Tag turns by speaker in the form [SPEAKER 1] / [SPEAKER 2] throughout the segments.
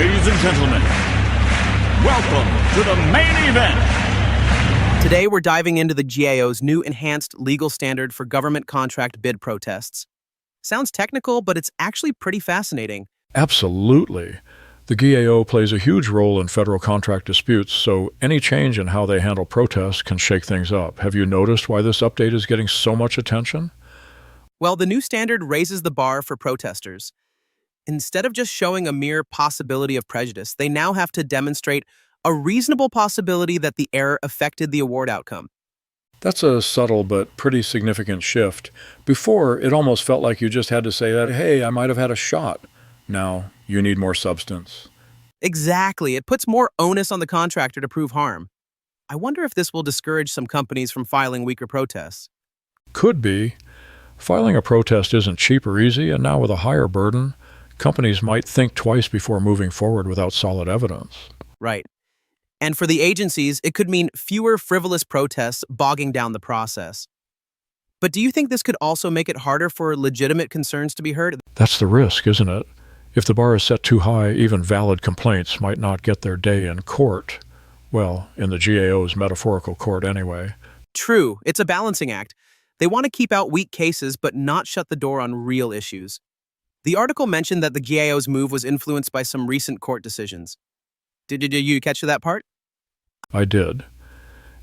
[SPEAKER 1] Ladies and gentlemen, welcome to the main event.
[SPEAKER 2] Today, we're diving into the GAO's new enhanced legal standard for government contract bid protests. Sounds technical, but it's actually pretty fascinating.
[SPEAKER 3] Absolutely. The GAO plays a huge role in federal contract disputes, so any change in how they handle protests can shake things up. Have you noticed why this update is getting so much attention?
[SPEAKER 2] Well, the new standard raises the bar for protesters. Instead of just showing a mere possibility of prejudice, they now have to demonstrate a reasonable possibility that the error affected the award outcome.
[SPEAKER 3] That's a subtle but pretty significant shift. Before, it almost felt like you just had to say that, hey, I might have had a shot. Now, you need more substance.
[SPEAKER 2] Exactly. It puts more onus on the contractor to prove harm. I wonder if this will discourage some companies from filing weaker protests.
[SPEAKER 3] Could be. Filing a protest isn't cheap or easy, and now with a higher burden, companies might think twice before moving forward without solid evidence.
[SPEAKER 2] Right. And for the agencies, it could mean fewer frivolous protests bogging down the process. But do you think this could also make it harder for legitimate concerns to be heard?
[SPEAKER 3] That's the risk, isn't it? If the bar is set too high, even valid complaints might not get their day in court. Well, in the GAO's metaphorical court anyway.
[SPEAKER 2] True, it's a balancing act. They want to keep out weak cases but not shut the door on real issues. The article mentioned that the GAO's move was influenced by some recent court decisions. Did you catch that part?
[SPEAKER 3] I did.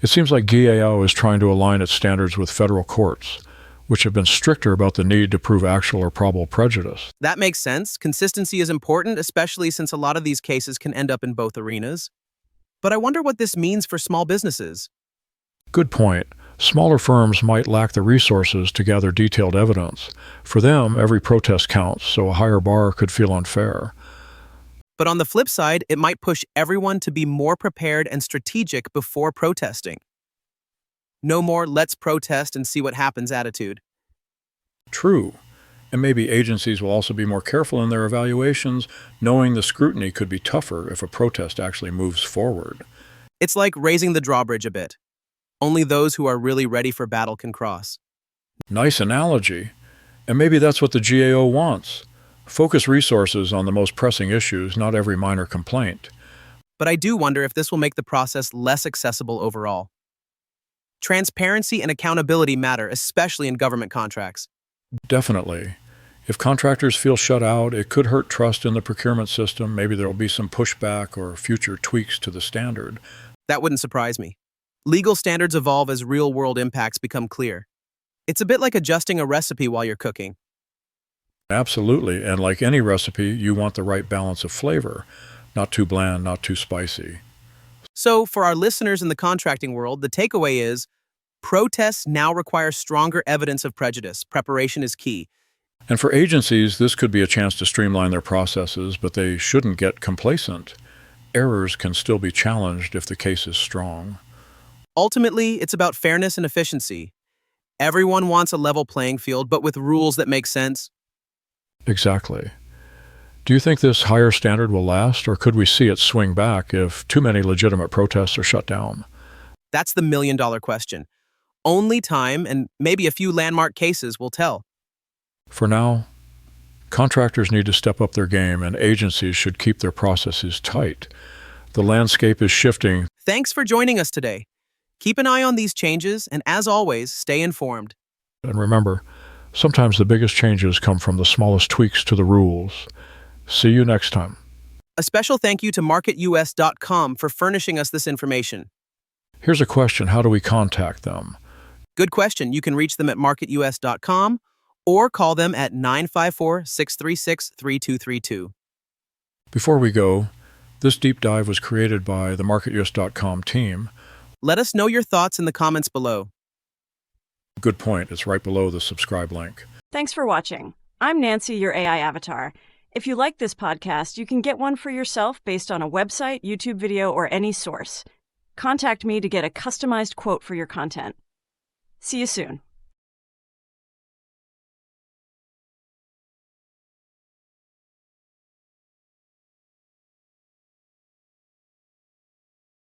[SPEAKER 3] It seems like GAO is trying to align its standards with federal courts, which have been stricter about the need to prove actual or probable prejudice.
[SPEAKER 2] That makes sense. Consistency is important, especially since a lot of these cases can end up in both arenas. But I wonder what this means for small businesses.
[SPEAKER 3] Good point. Smaller firms might lack the resources to gather detailed evidence. For them, every protest counts, so a higher bar could feel unfair.
[SPEAKER 2] But on the flip side, it might push everyone to be more prepared and strategic before protesting. No more let's protest and see what happens attitude.
[SPEAKER 3] True. And maybe agencies will also be more careful in their evaluations, knowing the scrutiny could be tougher if a protest actually moves forward.
[SPEAKER 2] It's like raising the drawbridge a bit. Only those who are really ready for battle can cross.
[SPEAKER 3] Nice analogy. And maybe that's what the GAO wants. Focus resources on the most pressing issues, not every minor complaint.
[SPEAKER 2] But I do wonder if this will make the process less accessible overall. Transparency and accountability matter, especially in government contracts.
[SPEAKER 3] Definitely. If contractors feel shut out, it could hurt trust in the procurement system. Maybe there will be some pushback or future tweaks to the standard.
[SPEAKER 2] That wouldn't surprise me. Legal standards evolve as real-world impacts become clear. It's a bit like adjusting a recipe while you're cooking.
[SPEAKER 3] Absolutely, and like any recipe, you want the right balance of flavor. Not too bland, not too spicy.
[SPEAKER 2] So, for our listeners in the contracting world, the takeaway is, protests now require stronger evidence of prejudice. Preparation is key.
[SPEAKER 3] And for agencies, this could be a chance to streamline their processes, but they shouldn't get complacent. Errors can still be challenged if the case is strong.
[SPEAKER 2] Ultimately, it's about fairness and efficiency. Everyone wants a level playing field, but with rules that make sense.
[SPEAKER 3] Exactly. Do you think this higher standard will last, or could we see it swing back if too many legitimate protests are shut down?
[SPEAKER 2] That's the million-dollar question. Only time and maybe a few landmark cases will tell.
[SPEAKER 3] For now, contractors need to step up their game, and agencies should keep their processes tight. The landscape is shifting.
[SPEAKER 2] Thanks for joining us today. Keep an eye on these changes, and as always, stay informed.
[SPEAKER 3] And remember, sometimes the biggest changes come from the smallest tweaks to the rules. See you next time.
[SPEAKER 2] A special thank you to MarketUS.com for furnishing us this information.
[SPEAKER 3] Here's a question. How do we contact them?
[SPEAKER 2] Good question. You can reach them at MarketUS.com or call them at 954-636-3232.
[SPEAKER 3] Before we go, this deep dive was created by the MarketUS.com team.
[SPEAKER 2] Let us know your thoughts in the comments below.
[SPEAKER 3] Good point. It's right below the subscribe link.
[SPEAKER 4] Thanks for watching. I'm Nancy, your AI avatar. If you like this podcast, you can get one for yourself based on a website, YouTube video, or any source. Contact me to get a customized quote for your content. See you soon.